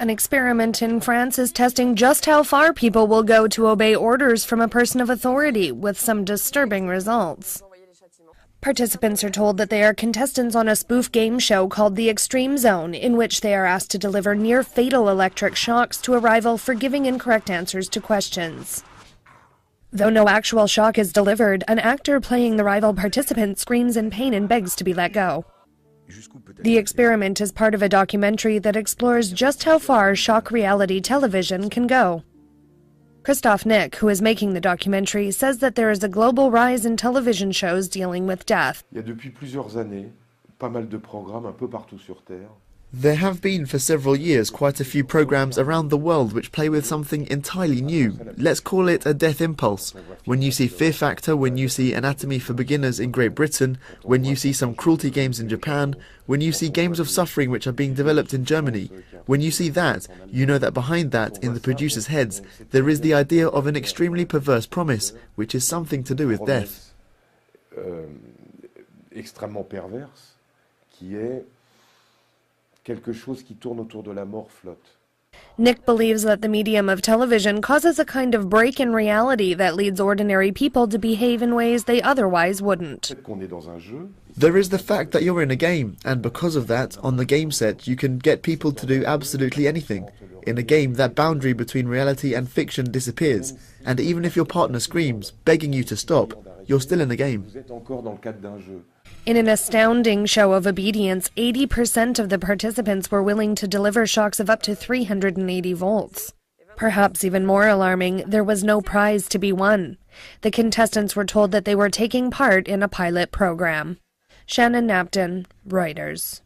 An experiment in France is testing just how far people will go to obey orders from a person of authority, with some disturbing results. Participants are told that they are contestants on a spoof game show called The Extreme Zone, in which they are asked to deliver near-fatal electric shocks to a rival for giving incorrect answers to questions. Though no actual shock is delivered, an actor playing the rival participant screams in pain and begs to be let go. The experiment is part of a documentary that explores just how far shock reality television can go. Christophe Nick, who is making the documentary, says that there is a global rise in television shows dealing with death. There have been for several years quite a few programs around the world which play with something entirely new. Let's call it a death impulse. When you see Fear Factor, when you see Anatomy for Beginners in Great Britain, when you see some cruelty games in Japan, when you see games of suffering which are being developed in Germany, when you see that, you know that behind that, in the producers' heads, there is the idea of an extremely perverse promise, which is something to do with death. Extrêmement perverse, qui est quelque chose qui tourne autour de la mort flotte. Nick believes that the medium of television causes a kind of break in reality that leads ordinary people to behave in ways they otherwise wouldn't. There is the fact that you're in a game, and because of that, on the game set, you can get people to do absolutely anything. In a game, that boundary between reality and fiction disappears, and even if your partner screams, begging you to stop, you're still in a game. In an astounding show of obedience, 80% of the participants were willing to deliver shocks of up to 380 volts. Perhaps even more alarming, there was no prize to be won. The contestants were told that they were taking part in a pilot program. Shannon Napton, Reuters.